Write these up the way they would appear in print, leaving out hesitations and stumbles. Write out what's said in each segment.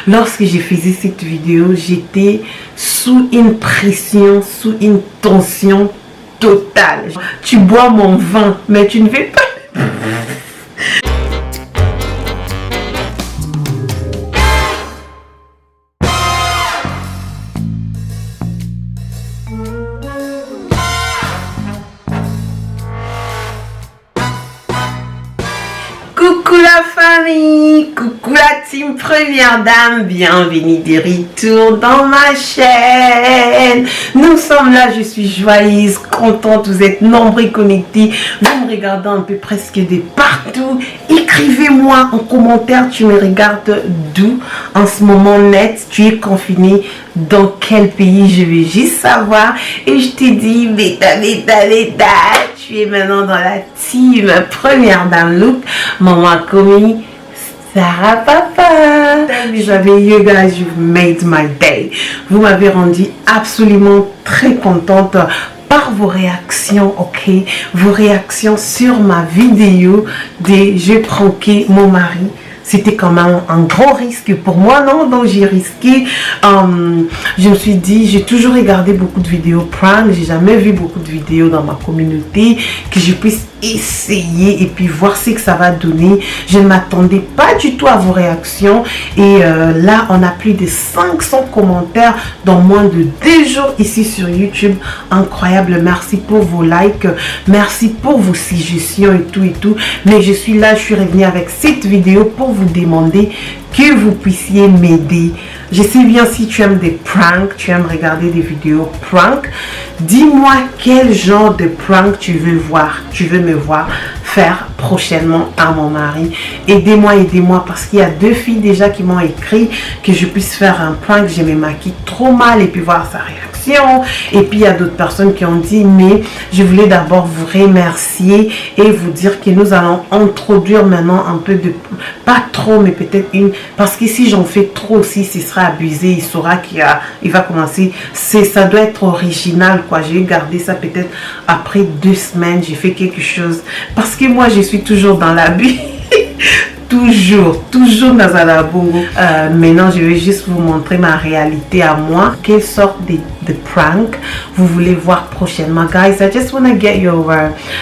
Lorsque j'ai fait cette vidéo, j'étais sous une pression, sous une tension totale. Tu bois mon vin, mais tu ne fais pas. Coucou la famille, coucou la team Première Dame, bienvenue de retour dans ma chaîne. Nous sommes là, je suis joyeuse, contente, vous êtes nombreux connectés, vous me regardez un peu presque de partout. Écrivez-moi en commentaire, tu me regardes d'où en ce moment net, tu es confiné dans quel pays, je veux juste savoir. Et je te dis, bêta, tu es maintenant dans la team Première Dame Look, Maman Commis, Sarah Papa. J'avais you guys, you've made my day. Vous m'avez rendu absolument très contente par vos réactions, ok? Vos réactions sur ma vidéo de je pranké mon mari. C'était quand même un grand risque pour moi, non? Donc j'ai risqué. Je me suis dit, j'ai toujours regardé beaucoup de vidéos prank. J'ai jamais vu beaucoup de vidéos dans ma communauté que je puisse essayer et puis voir ce que ça va donner. Je ne m'attendais pas du tout à vos réactions. Et là, on a plus de 500 commentaires dans moins de 2 jours ici sur YouTube. Incroyable. Merci pour vos likes. Merci pour vos suggestions et tout. Mais je suis là, je suis revenue avec cette vidéo pour vous demander que vous puissiez m'aider. Je sais bien si tu aimes des pranks, tu aimes regarder des vidéos prank. Dis-moi quel genre de prank tu veux me voir faire prochainement à mon mari. Aidez-moi parce qu'il y a 2 filles déjà qui m'ont écrit que je puisse faire un prank. Je me maquille trop mal et puis voir sa réaction. Et puis il y a d'autres personnes qui ont dit, mais je voulais d'abord vous remercier et vous dire que nous allons introduire maintenant un peu de, pas trop, mais peut-être une, parce que si j'en fais trop aussi, ce sera abusé. Il saura qu'il va commencer, ça doit être original quoi. J'ai gardé ça peut-être après 2 semaines, j'ai fait quelque chose, parce que moi je suis toujours dans l'abus. Toujours dans un bongo. Maintenant, je vais juste vous montrer ma réalité à moi. Quelle sorte de prank vous voulez voir prochainement, guys? I just want to get your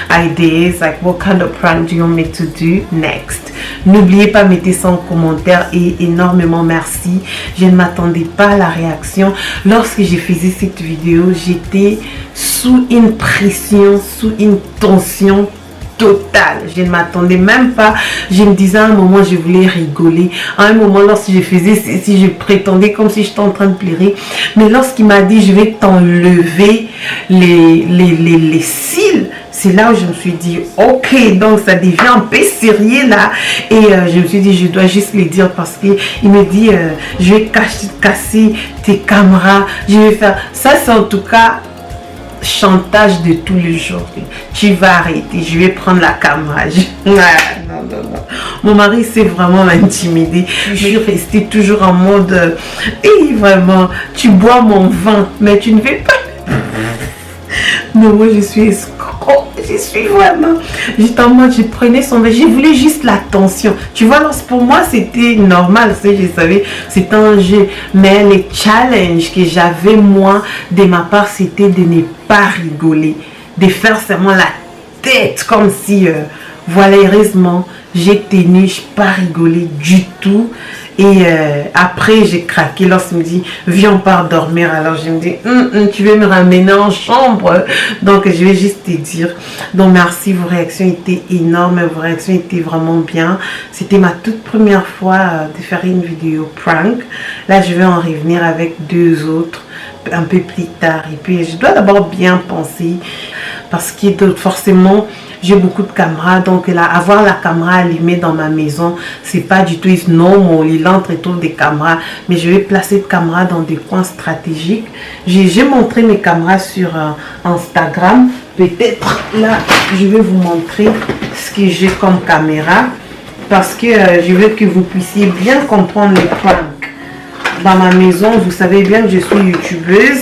ideas, like what kind of prank do you want me to do next? N'oubliez pas, mettez ça en commentaire et énormément merci. Je ne m'attendais pas à la réaction. Lorsque j'ai fait cette vidéo, j'étais sous une pression, sous une tension total. Je ne m'attendais même pas. Je me disais à un moment, je voulais rigoler. À un moment, lorsque je faisais ceci, je prétendais comme si j'étais en train de pleurer. Mais lorsqu'il m'a dit, je vais t'enlever les cils, c'est là où je me suis dit, ok, donc ça devient un peu sérieux là. Et je me suis dit, je dois juste le dire parce qu'il me dit, je vais casser tes caméras. Je vais faire ça, c'est en tout cas chantage de tous les jours. Tu vas arrêter, je vais prendre la caméra. Non. Mon mari s'est vraiment intimidé. Je suis restée toujours en mode et vraiment, tu bois mon vin, mais tu ne veux pas. Non, moi je suis escroc. Je suis vraiment, j'étais en mode, je prenais son verre, je voulais juste l'attention. Tu vois, pour moi c'était normal, je savais, c'était un jeu. Mais les challenges que j'avais moi de ma part, c'était de ne pas rigoler, de faire seulement la tête comme si, voilà, heureusement, j'ai tenu, je n'ai pas rigolé du tout. Et après j'ai craqué lorsqu'il me dit viens on part dormir. Alors je me dis tu veux me ramener en chambre, donc je vais juste te dire. Donc merci, vos réactions étaient énormes, vos réactions étaient vraiment bien. C'était ma toute première fois de faire une vidéo prank. Là je vais en revenir avec 2 autres un peu plus tard. Et puis je dois d'abord bien penser parce que forcément j'ai beaucoup de caméras, donc là, avoir la caméra allumée dans ma maison, c'est pas du tout normal. Il entre et trouve des caméras, mais je vais placer des caméras dans des coins stratégiques. J'ai montré mes caméras sur Instagram. Peut-être là, je vais vous montrer ce que j'ai comme caméra, parce que je veux que vous puissiez bien comprendre les pranks. Dans ma maison, vous savez bien que je suis youtubeuse.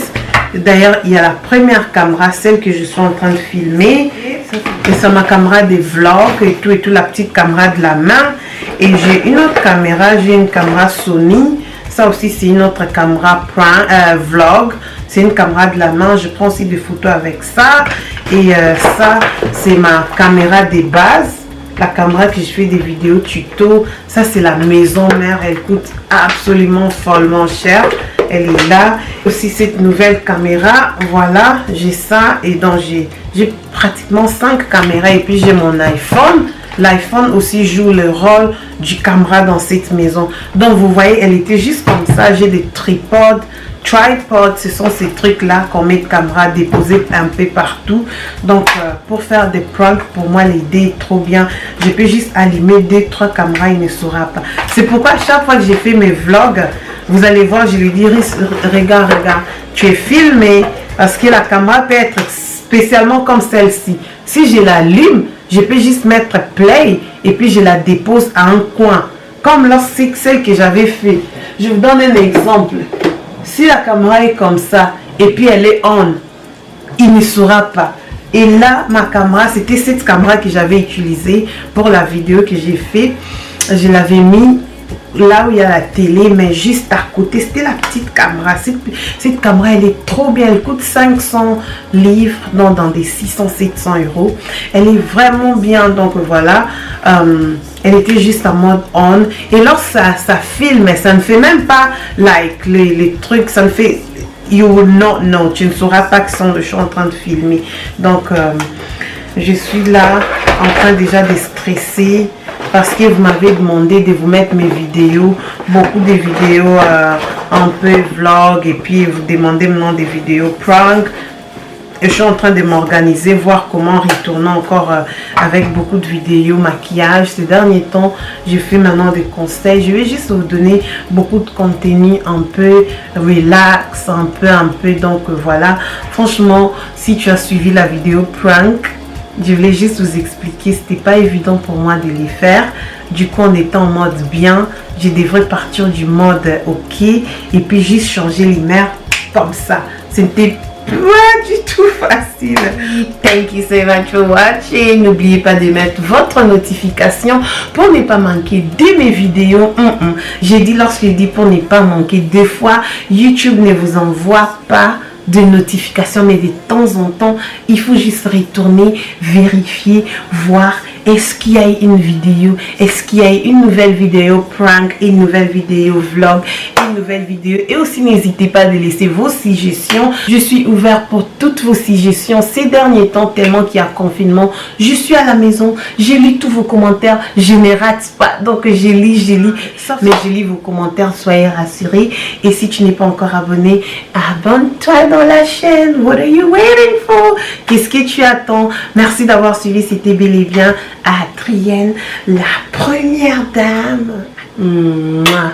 D'ailleurs, il y a la première caméra, celle que je suis en train de filmer. Et c'est ma caméra des vlogs et tout, la petite caméra de la main. Et j'ai une autre caméra, j'ai une caméra Sony. Ça aussi, c'est une autre caméra vlog. C'est une caméra de la main. Je prends aussi des photos avec ça. Et ça, c'est ma caméra de base. La caméra que je fais des vidéos tuto. Ça, c'est la maison mère. Elle coûte absolument follement cher. Elle est là. Aussi, cette nouvelle caméra. Voilà, j'ai ça. Et donc, j'ai pratiquement 5 caméras. Et puis, j'ai mon iPhone. L'iPhone aussi joue le rôle du caméra dans cette maison. Donc, vous voyez, elle était juste comme ça. J'ai des tripodes. Tripod, ce sont ces trucs là qu'on met de caméra déposée un peu partout. Donc pour faire des pranks, pour moi l'idée est trop bien. Je peux juste allumer 2-3 caméras, il ne saura pas. C'est pourquoi à chaque fois que j'ai fait mes vlogs, vous allez voir, je lui dis regarde, tu es filmé, parce que la caméra peut être spécialement comme celle-ci. Si je l'allume, je peux juste mettre play et puis je la dépose à un coin, comme lorsque celle que j'avais fait. Je vous donne un exemple. Si la caméra est comme ça et puis elle est on, il ne saura pas. Et là, ma caméra, c'était cette caméra que j'avais utilisée pour la vidéo que j'ai fait. Je l'avais mis là où il y a la télé, mais juste à côté. C'était la petite caméra. Cette caméra, elle est trop bien. Elle coûte 500 livres, donc dans des 600-700 euros. Elle est vraiment bien. Donc voilà. Elle était juste en mode on. Et lorsque ça filme, ça ne fait même pas like les trucs. Ça ne fait... You will not know. Tu ne sauras pas que je suis en train de filmer. Donc, je suis là en train déjà de stresser. Parce que vous m'avez demandé de vous mettre mes vidéos. Beaucoup de vidéos un peu vlog. Et puis, vous demandez maintenant des vidéos prank. Et je suis en train de m'organiser, voir comment retourner encore avec beaucoup de vidéos, maquillage. Ces derniers temps, je fais maintenant des conseils. Je vais juste vous donner beaucoup de contenu un peu relax, un peu. Donc voilà, franchement, si tu as suivi la vidéo prank, je voulais juste vous expliquer. C'était pas évident pour moi de les faire. Du coup, en étant en mode bien, je devrais partir du mode ok. Et puis juste changer les mers comme ça. C'était pas du tout facile. Thank you so much for watching. N'oubliez pas de mettre votre notification pour ne pas manquer de mes vidéos. J'ai dit, lorsque je dis pour ne pas manquer, des fois YouTube ne vous envoie pas de notifications, mais de temps en temps il faut juste retourner, vérifier, voir est-ce qu'il y a une vidéo, est-ce qu'il y a une nouvelle vidéo prank, une nouvelle vidéo vlog, une nouvelle vidéo. Et aussi n'hésitez pas à laisser vos suggestions. Je suis ouvert pour toutes vos suggestions. Ces derniers temps, tellement qu'il y a confinement, je suis à la maison, j'ai lu tous vos commentaires, je ne rate pas, donc je lis, mais je lis vos commentaires, soyez rassurés. Et si tu n'es pas encore abonné, abonne-toi dans la chaîne. What are you waiting for? Qu'est-ce que tu attends? Merci d'avoir suivi, c'était bel et bien Adrienne, la première dame. Mouah.